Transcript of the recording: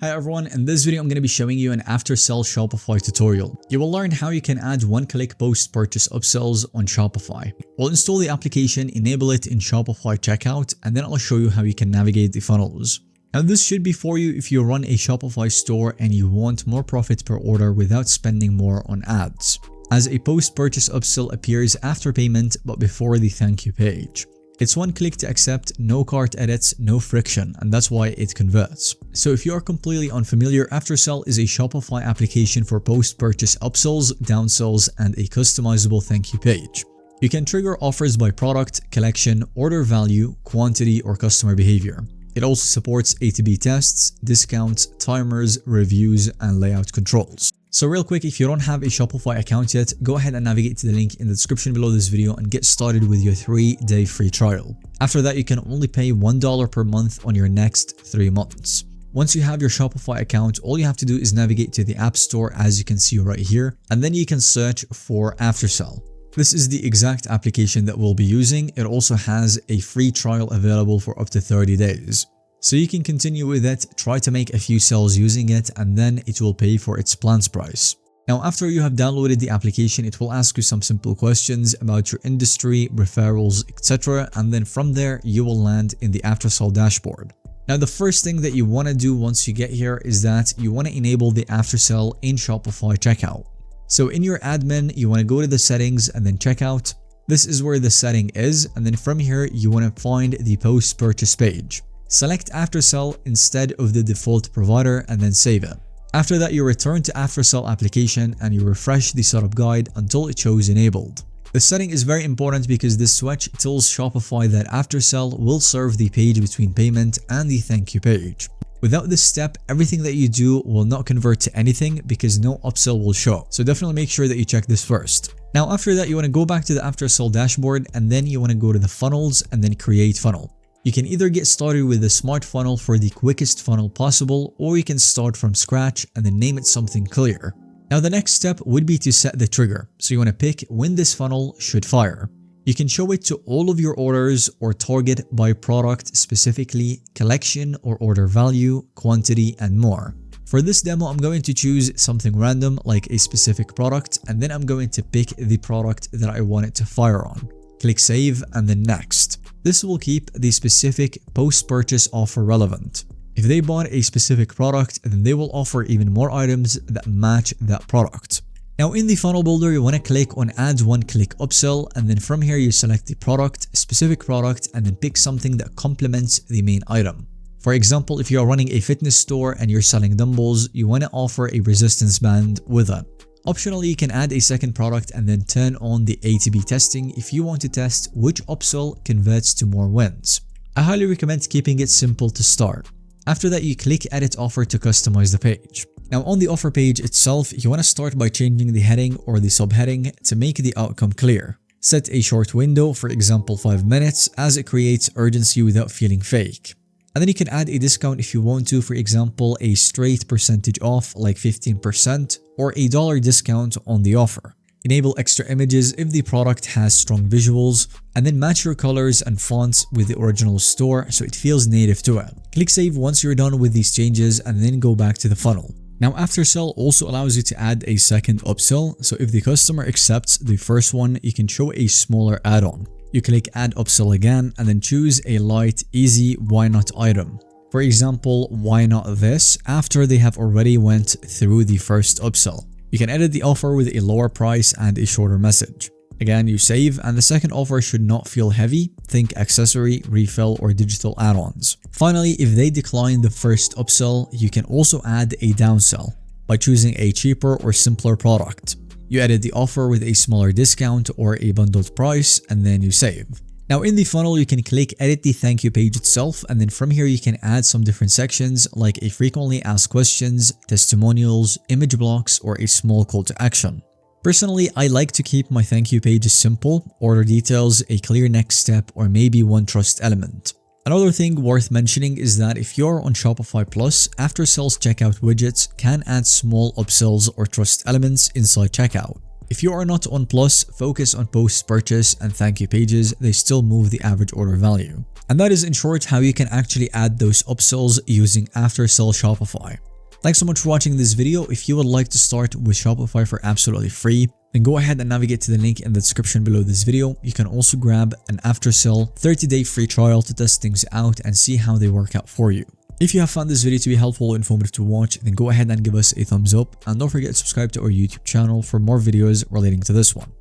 Hi everyone, in this video I'm going to be showing you an Aftersell Shopify tutorial. You will learn how you can add one-click post-purchase upsells on Shopify. We'll install the application, enable it in Shopify checkout, and then I'll show you how you can navigate the funnels. Now this should be for you if you run a Shopify store and you want more profit per order without spending more on ads, as a post-purchase upsell appears after payment but before the thank you page. It's one click to accept, no cart edits, no friction, and that's why it converts. So if you are completely unfamiliar, Aftersell is a Shopify application for post-purchase upsells, downsells, and a customizable thank you page. You can trigger offers by product, collection, order value, quantity, or customer behavior. It also supports A/B tests, discounts, timers, reviews, and layout controls. So real quick, if you don't have a Shopify account yet, go ahead and navigate to the link in the description below this video and get started with your 3-day free trial. After that, you can only pay $1 per month on your next 3 months. Once you have your Shopify account, all you have to do is navigate to the App Store as you can see right here, and then you can search for Aftersell. This is the exact application that we'll be using. It also has a free trial available for up to 30 days. So you can continue with it, try to make a few sales using it, and then it will pay for its plans price. Now after you have downloaded the application, it will ask you some simple questions about your industry, referrals, etc. And then from there, you will land in the Aftersell dashboard. Now the first thing that you want to do once you get here is that you want to enable the Aftersell in Shopify checkout. So in your admin, you want to go to the settings and then checkout. This is where the setting is, and then from here, you want to find the post-purchase page. Select Aftersell instead of the default provider and then save it. After that, you return to Aftersell application and you refresh the setup guide until it shows enabled. The setting is very important because this switch tells Shopify that Aftersell will serve the page between payment and the thank you page. Without this step, everything that you do will not convert to anything because no upsell will show. So definitely make sure that you check this first. Now after that, you want to go back to the Aftersell dashboard and then you want to go to the funnels and then create funnel. You can either get started with a smart funnel for the quickest funnel possible, or you can start from scratch and then name it something clear. Now the next step would be to set the trigger. So you want to pick when this funnel should fire. You can show it to all of your orders or target by product specifically, collection or order value, quantity, and more. For this demo, I'm going to choose something random like a specific product, and then I'm going to pick the product that I want it to fire on. Click save and then next. This will keep the specific post-purchase offer relevant. If they bought a specific product, then they will offer even more items that match that product. Now in the funnel builder, you want to click on add one-click upsell, and then from here you select the product, specific product, and then pick something that complements the main item. For example, if you are running a fitness store and you're selling dumbbells, you want to offer a resistance band with it. Optionally, you can add a second product and then turn on the A/B testing if you want to test which upsell converts to more wins. I highly recommend keeping it simple to start. After that, you click edit offer to customize the page. Now on the offer page itself, you want to start by changing the heading or the subheading to make the outcome clear. Set a short window, for example 5 minutes, as it creates urgency without feeling fake. And then you can add a discount if you want to, for example a straight percentage off like 15% or a $1 discount on the offer. Enable extra images if the product has strong visuals, and then match your colors and fonts with the original store so it feels native to it. Click save once you're done with these changes and then go back to the funnel. Now Aftersell also allows you to add a second upsell, so if the customer accepts the first one, you can show a smaller add-on. You click add upsell again and then choose a light, easy, why not item. For example, why not this after they have already went through the first upsell. You can edit the offer with a lower price and a shorter message. Again, you save, and the second offer should not feel heavy. Think accessory, refill, or digital add-ons. Finally, if they decline the first upsell, you can also add a downsell by choosing a cheaper or simpler product. You edit the offer with a smaller discount or a bundled price, and then you save. Now in the funnel, you can click edit the thank you page itself, and then from here you can add some different sections like a frequently asked questions, testimonials, image blocks, or a small call to action. Personally, I like to keep my thank you pages simple, order details, a clear next step, or maybe one trust element. Another thing worth mentioning is that if you're on Shopify Plus, Aftersell's checkout widgets can add small upsells or trust elements inside checkout. If you are not on Plus, focus on post-purchase and thank you pages, they still move the average order value. And that is in short how you can actually add those upsells using Aftersell Shopify. Thanks so much for watching this video. If you would like to start with Shopify for absolutely free, then go ahead and navigate to the link in the description below this video. You can also grab an Aftersell 30-day free trial to test things out and see how they work out for you. If you have found this video to be helpful or informative to watch, then go ahead and give us a thumbs up, and don't forget to subscribe to our YouTube channel for more videos relating to this one.